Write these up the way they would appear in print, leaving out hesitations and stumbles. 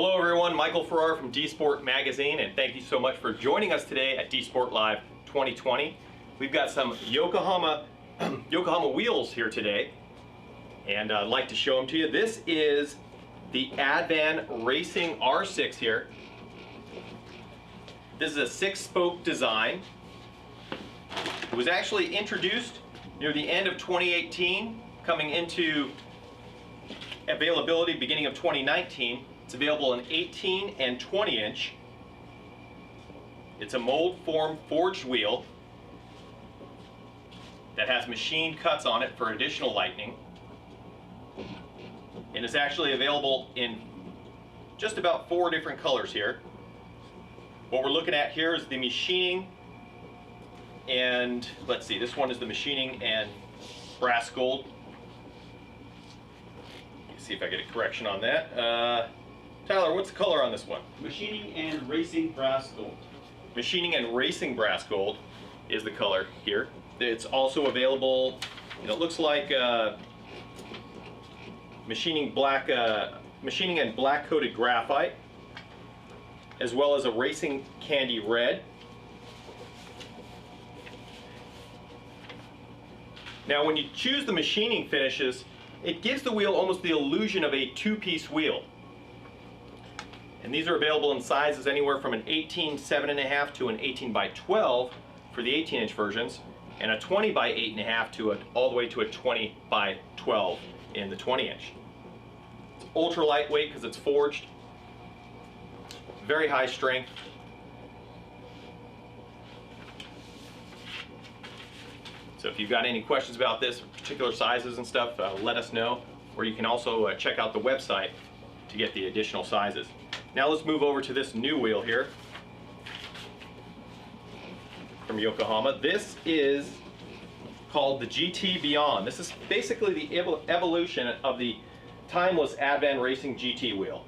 Hello everyone, Michael Farrar from DSPORT magazine, and thank you so much for joining us today at DSPORT Live 2020. We've got some Yokohama wheels here today, and I'd like to show them to you. This is the Advan Racing R6 here. This is a 6-spoke design. It was actually introduced near the end of 2018, coming into availability beginning of 2019. It's available in 18 and 20 inch. It's a mold form forged wheel that has machine cuts on it for additional lightening. And it's actually available in just about 4 different colors here. What we're looking at here is the machining, and let's see, this one is the machining and brass gold. Let's see if I get a correction on that. Tyler, what's the color on this one? Machining and Racing Brass Gold. Machining and Racing Brass Gold is the color here. It's also available, it looks like machining and black coated graphite, as well as a Racing Candy Red. Now when you choose the machining finishes, it gives the wheel almost the illusion of a 2-piece wheel. And these are available in sizes anywhere from an 18 7.5 to an 18 by 12 for the 18-inch versions, and a 20 by 8.5 to all the way to a 20 by 12 in the 20-inch. It's ultra lightweight because it's forged, very high strength. So if you've got any questions about this, particular sizes and stuff, let us know, or you can also check out the website to get the additional sizes. Now let's move over to this new wheel here from Yokohama. This is called the GT Beyond. This is basically the evolution of the timeless Advan Racing GT wheel.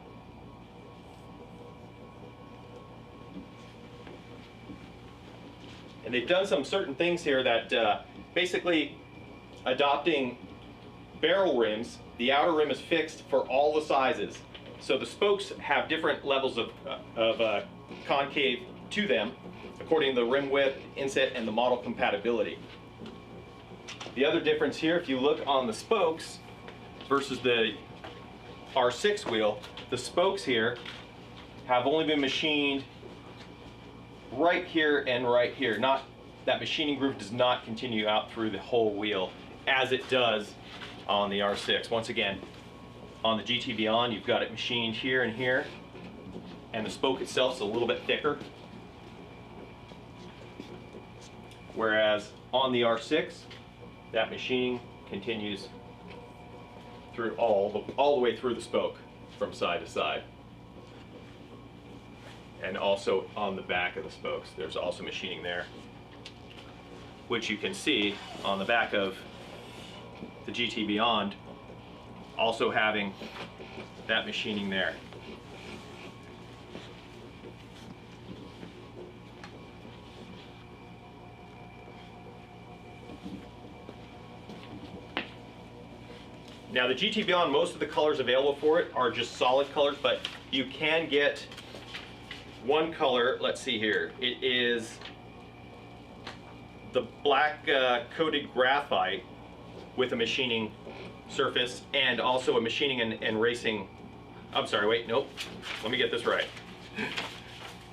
And they've done some certain things here that basically adopting barrel rims. The outer rim is fixed for all the sizes. So the spokes have different levels of concave to them according to the rim width, inset, and the model compatibility. The other difference here, if you look on the spokes versus the R6 wheel, the spokes here have only been machined right here and right here. Not that machining groove does not continue out through the whole wheel as it does on the R6. Once again, on the GT Beyond, you've got it machined here and here, and the spoke itself is a little bit thicker. Whereas on the R6, that machining continues through all the way through the spoke from side to side. And also on the back of the spokes, there's also machining there, which you can see on the back of the GT Beyond, also having that machining there. Now the GT Beyond, most of the colors available for it are just solid colors, but you can get one color. Let's see here. It is the black coated graphite with a machining surface, and also a machining and racing. I'm sorry, wait, nope. Let me get this right.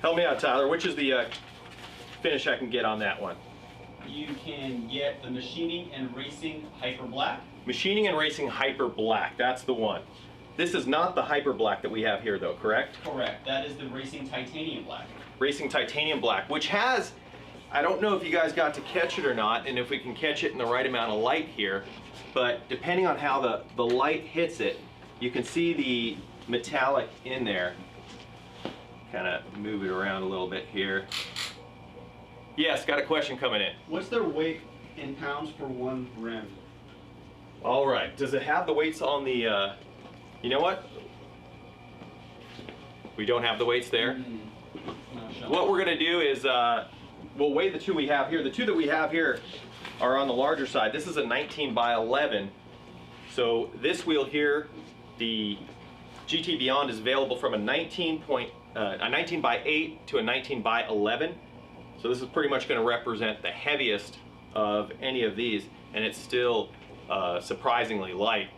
Help me out, Tyler. Which is the finish I can get on that one? You can get the Machining and Racing Hyper Black. Machining and Racing Hyper Black, that's the one. This is not the Hyper Black that we have here though, correct? Correct. That is the Racing Titanium Black. Racing Titanium Black, which has, I don't know if you guys got to catch it or not, and if we can catch it in the right amount of light here, but depending on how the light hits it, you can see the metallic in there. Kind of move it around a little bit here. Yes, got a question coming in. What's their weight in pounds per one rim? All right, does it have the weights on the, you know what? We don't have the weights there. What we're gonna do is, we'll weigh the two we have here. The two that we have here are on the larger side. This is a 19 by 11. So this wheel here, the GT Beyond is available from a 19 by 8 to a 19 by 11. So this is pretty much going to represent the heaviest of any of these, and it's still surprisingly light.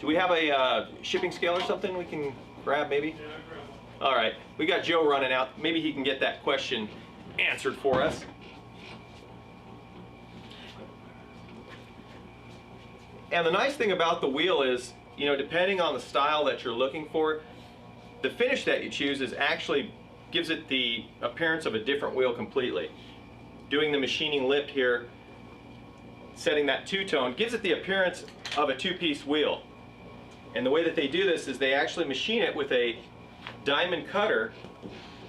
Do we have a shipping scale or something we can grab maybe? Yeah, All right, we got Joe running out. Maybe he can get that question answered for us. And the nice thing about the wheel is, you know, depending on the style that you're looking for, the finish that you choose is actually gives it the appearance of a different wheel completely. Doing the machining lift here, setting that two-tone, gives it the appearance of a two-piece wheel. And the way that they do this is they actually machine it with a diamond cutter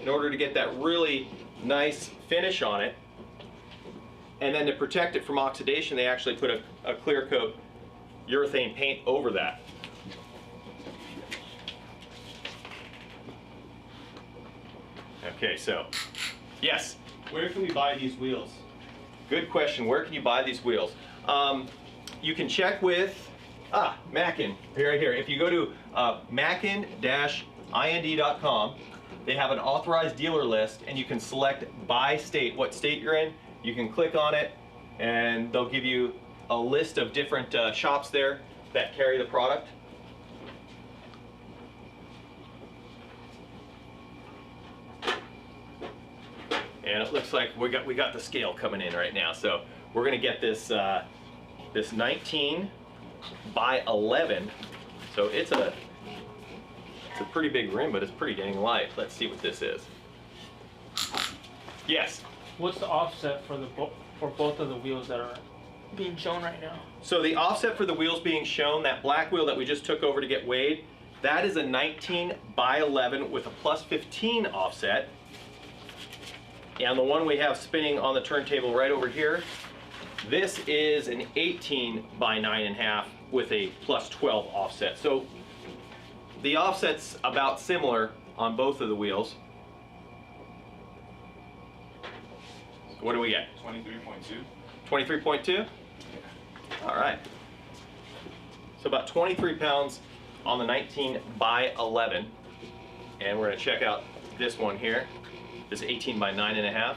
in order to get that really nice finish on it. And then to protect it from oxidation, they actually put a clear coat urethane paint over that. Okay, so, yes? Where can we buy these wheels? Good question. Where can you buy these wheels? You can check with Mackin, right here. If you go to mackin-ind.com, they have an authorized dealer list, and you can select by state, what state you're in. You can click on it, and they'll give you a list of different shops there that carry the product. And it looks like we got the scale coming in right now. So we're gonna get this this 19 by 11. So it's a pretty big rim, but it's pretty dang light. Let's see what this is. Yes. What's the offset for both of the wheels that are being shown right now? So the offset for the wheels being shown, that black wheel that we just took over to get weighed, that is a 19 by 11 with a plus 15 offset. And the one we have spinning on the turntable right over here, this is an 18 by 9.5 with a plus 12 offset. So the offset's about similar on both of the wheels. What do we get? 23.2. 23.2? All right. So about 23 pounds on the 19 by 11. And we're gonna check out this one here. This 18 by 9.5.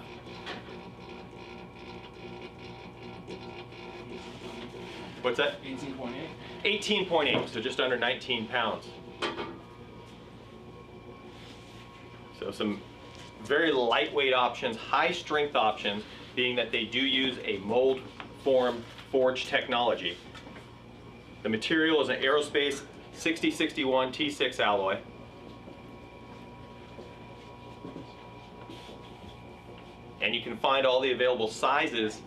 What's that? 18.8. 18.8, so just under 19 pounds. So some very lightweight options, high strength options, being that they do use a mold form forge technology. The material is an aerospace 6061 T6 alloy. And you can find all the available sizes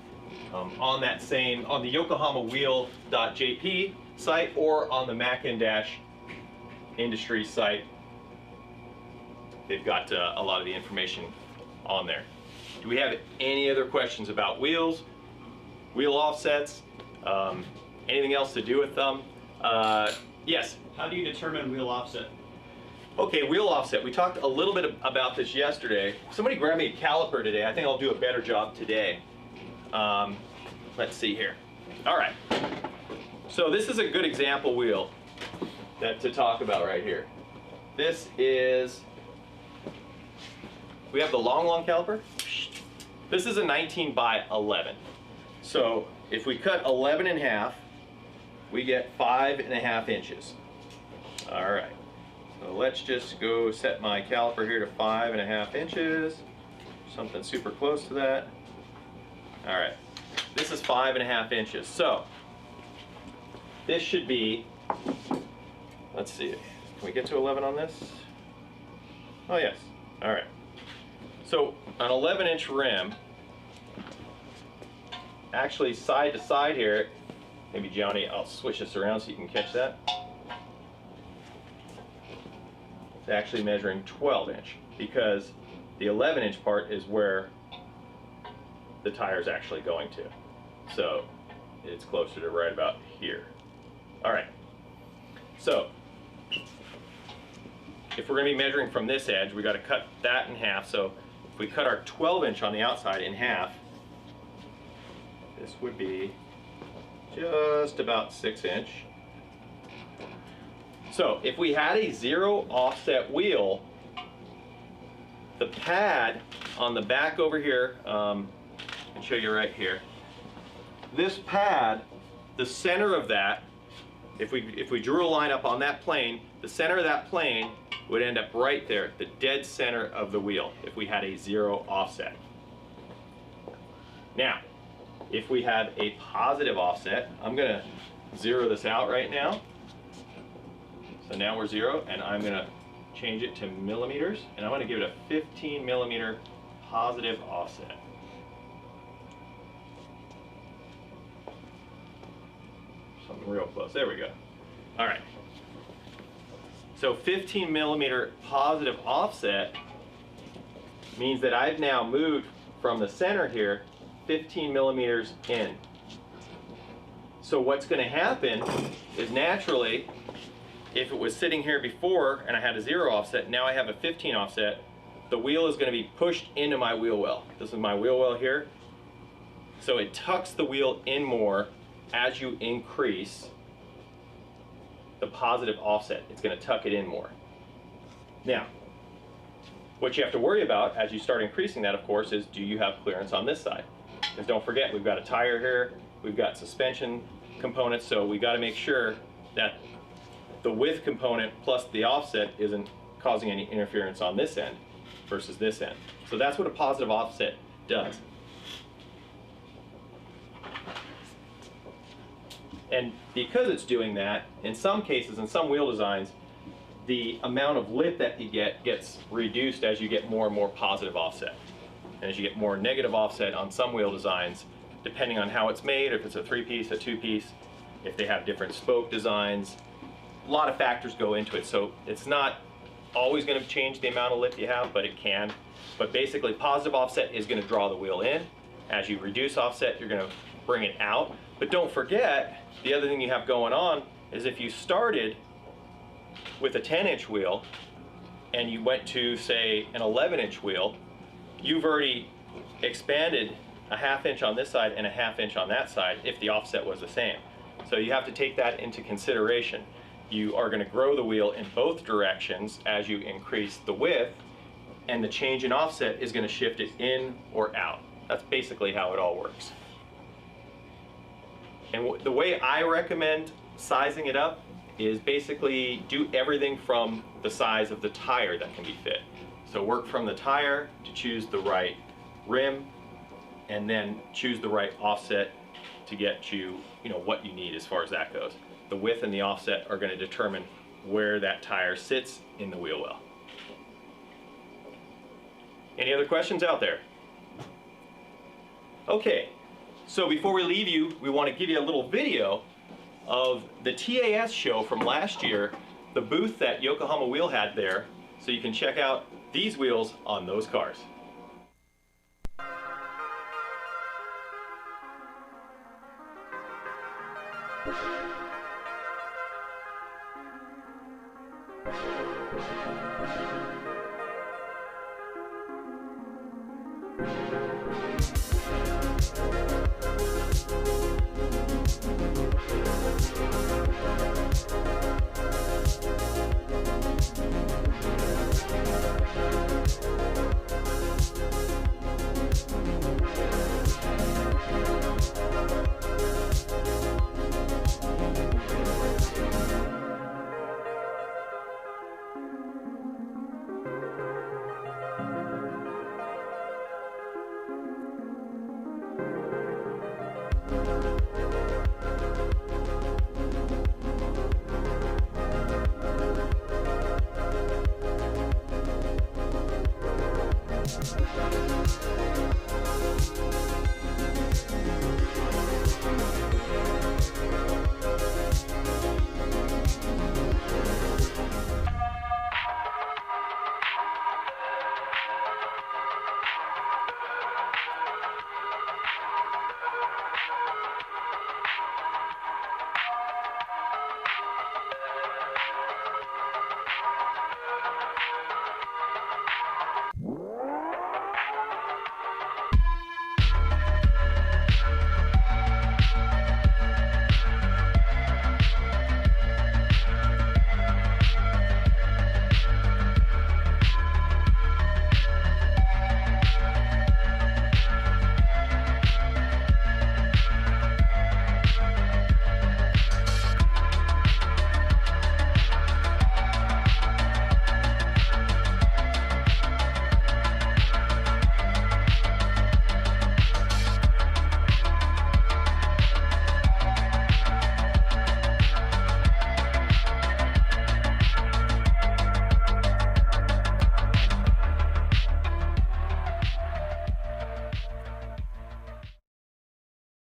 on that same, on the Yokohama wheel.jp site or on the Mackin-Industry site. They've got a lot of the information on there. Do we have any other questions about wheels, wheel offsets, anything else to do with them? Yes? How do you determine wheel offset? Okay, wheel offset. We talked a little bit about this yesterday. Somebody grabbed me a caliper today. I think I'll do a better job today. Let's see here. All right. So this is a good example wheel to talk about right here. This is, we have the long caliper. This is a 19 by 11. So if we cut 11 in half, we get 5.5 inches. All right. So let's just go set my caliper here to 5.5 inches. Something super close to that. All right. This is 5.5 inches. So this should be, let's see, can we get to 11 on this? Oh yes. All right. So an 11-inch rim, actually side to side here, maybe Johnny, I'll switch this around so you can catch that. It's actually measuring 12-inch because the 11-inch part is where the tire is actually going to. So it's closer to right about here. All right. So if we're going to be measuring from this edge, we got to cut that in half. So if we cut our 12-inch on the outside in half, this would be just about 6-inch. So if we had a 0 offset wheel, the pad on the back over here, I can show you right here. This pad, the center of that, if we drew a line up on that plane, the center of that plane would end up right there, the dead center of the wheel, if we had a 0 offset. Now, if we have a positive offset, I'm gonna zero this out right now. So now we're 0, and I'm gonna change it to millimeters, and I'm gonna give it a 15 millimeter positive offset. Something real close, there we go. All right. So 15 millimeter positive offset means that I've now moved from the center here 15 millimeters in. So what's going to happen is naturally, if it was sitting here before and I had a 0 offset, now I have a 15 offset, the wheel is going to be pushed into my wheel well. This is my wheel well here. So it tucks the wheel in more as you increase the positive offset. It's going to tuck it in more. Now, what you have to worry about as you start increasing that, of course, is do you have clearance on this side? Because don't forget, we've got a tire here, we've got suspension components, so we got to make sure that the width component plus the offset isn't causing any interference on this end versus this end. So that's what a positive offset does. And because it's doing that, in some cases, in some wheel designs, the amount of lift that you get gets reduced as you get more and more positive offset. And as you get more negative offset on some wheel designs, depending on how it's made, if it's a 3-piece, a 2-piece, if they have different spoke designs, a lot of factors go into it. So it's not always going to change the amount of lift you have, but it can. But basically, positive offset is going to draw the wheel in. As you reduce offset, you're going to bring it out. But don't forget, the other thing you have going on is if you started with a 10-inch wheel and you went to, say, an 11-inch wheel, you've already expanded a 1/2 inch on this side and a 1/2 inch on that side if the offset was the same. So you have to take that into consideration. You are going to grow the wheel in both directions as you increase the width, and the change in offset is going to shift it in or out. That's basically how it all works. And the way I recommend sizing it up is basically do everything from the size of the tire that can be fit. So work from the tire to choose the right rim, and then choose the right offset to get you, what you need as far as that goes. The width and the offset are going to determine where that tire sits in the wheel well. Any other questions out there? Okay, so before we leave you, we want to give you a little video of the TAS show from last year, the booth that Yokohama Wheel had there, so you can check out these wheels on those cars.